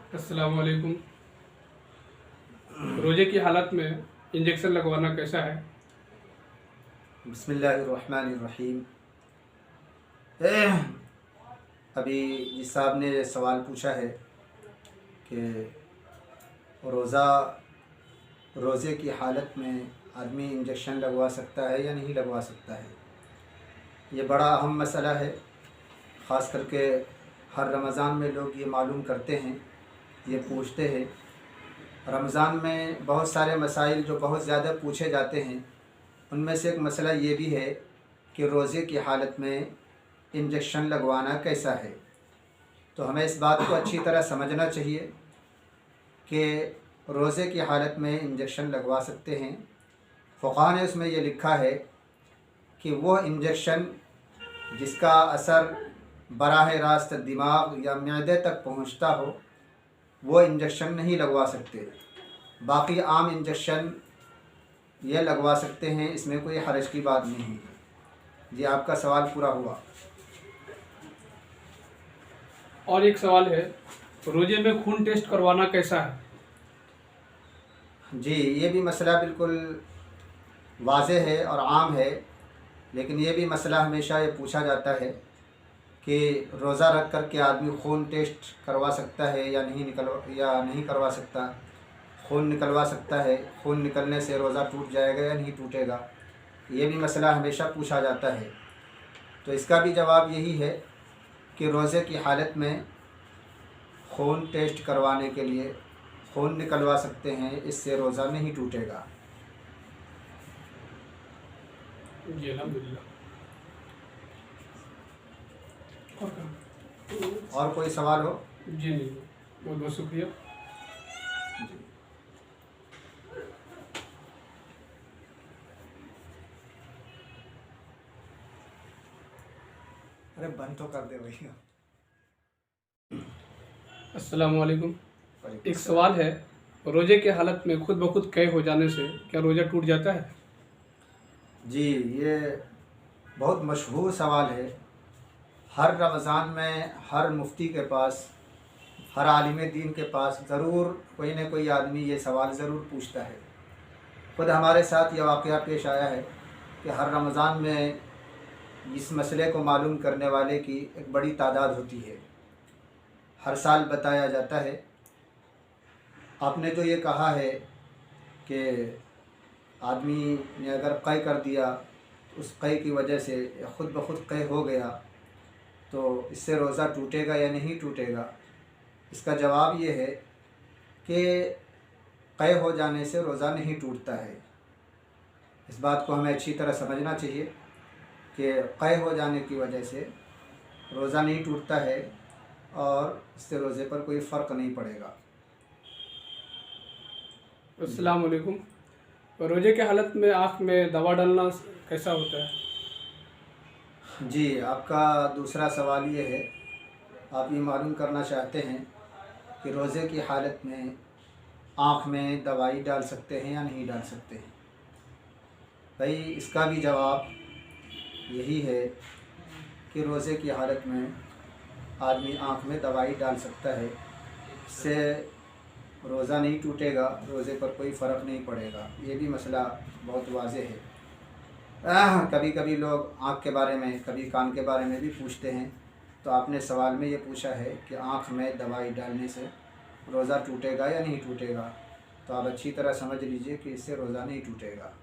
अस्सलाम वालेकुम। रोजे की हालत में इंजेक्शन लगवाना कैसा है? बिस्मिल्लाहिर्रहमानिर्रहीम। अभी जिस साहब ने सवाल पूछा है कि रोज़े की हालत में आदमी इंजेक्शन लगवा सकता है या नहीं लगवा सकता है, ये बड़ा अहम मसला है। ख़ास करके हर रमज़ान में लोग ये मालूम करते हैं, ये पूछते हैं। रमज़ान में बहुत सारे मसाइल जो बहुत ज़्यादा पूछे जाते हैं, उनमें से एक मसला ये भी है कि रोज़े की हालत में इंजेक्शन लगवाना कैसा है। तो हमें इस बात को अच्छी तरह समझना चाहिए कि रोज़े की हालत में इंजेक्शन लगवा सकते हैं। फ़ुक़हा ने उसमें ये लिखा है कि वो इंजेक्शन जिसका असर बराह रास्त दिमाग या मैदे तक पहुंचता हो, वो इंजेक्शन नहीं लगवा सकते। बाकी आम इंजेक्शन ये लगवा सकते हैं, इसमें कोई हर्ज की बात नहीं है। जी, आपका सवाल पूरा हुआ। और एक सवाल है, रोजे में खून टेस्ट करवाना कैसा है? जी, ये भी मसला बिल्कुल वाज़ेह है और आम है, लेकिन ये भी मसला हमेशा ये पूछा जाता है कि रोज़ा रख कर के आदमी खून टेस्ट करवा सकता है या नहीं करवा सकता। खून निकलवा सकता है, खून निकलने से रोज़ा टूट जाएगा या नहीं टूटेगा, ये भी मसला हमेशा पूछा जाता है। तो इसका भी जवाब यही है कि रोज़े की हालत में खून टेस्ट करवाने के लिए खून निकलवा सकते हैं, इससे रोज़ा नहीं टूटेगा। जी अल्हम्दुलिल्लाह। और कोई सवाल हो? जी नहीं, बहुत बहुत शुक्रिया। जी। अरे बंद तो कर दे भैया। अस्सलाम वालेकुम। एक सवाल है, रोजे की हालत में खुद ब खुद कै हो जाने से क्या रोज़ा टूट जाता है? जी, ये बहुत मशहूर सवाल है। हर रमज़ान में हर मुफ्ती के पास, हर आलिम दीन के पास ज़रूर कोई न कोई आदमी ये सवाल ज़रूर पूछता है। खुद हमारे साथ ये वाक़या पेश आया है कि हर रमज़ान में इस मसले को मालूम करने वाले की एक बड़ी तादाद होती है। हर साल बताया जाता है। आपने जो ये कहा है कि आदमी ने अगर क़ै कर दिया, उस क़ै की वजह से ख़ुद ब खुद क़ै हो गया, तो इससे रोज़ा टूटेगा या नहीं टूटेगा। इसका जवाब ये है कि क़ै हो जाने से रोज़ा नहीं टूटता है। इस बात को हमें अच्छी तरह समझना चाहिए कि क़ै हो जाने की वजह से रोज़ा नहीं टूटता है और इससे रोज़े पर कोई फ़र्क नहीं पड़ेगा। अस्सलाम वालेकुम। रोजे के हालत में आँख में दवा डालना कैसा होता है? जी, आपका दूसरा सवाल ये है, आप ये मालूम करना चाहते हैं कि रोज़े की हालत में आँख में दवाई डाल सकते हैं या नहीं डाल सकते हैं। भाई, इसका भी जवाब यही है कि रोज़े की हालत में आदमी आँख में दवाई डाल सकता है, इससे रोज़ा नहीं टूटेगा, रोज़े पर कोई फ़र्क नहीं पड़ेगा। ये भी मसला बहुत वाज़ेह है। कभी कभी लोग आँख के बारे में, कभी कान के बारे में भी पूछते हैं। तो आपने सवाल में ये पूछा है कि आँख में दवाई डालने से रोज़ा टूटेगा या नहीं टूटेगा, तो आप अच्छी तरह समझ लीजिए कि इससे रोज़ा नहीं टूटेगा।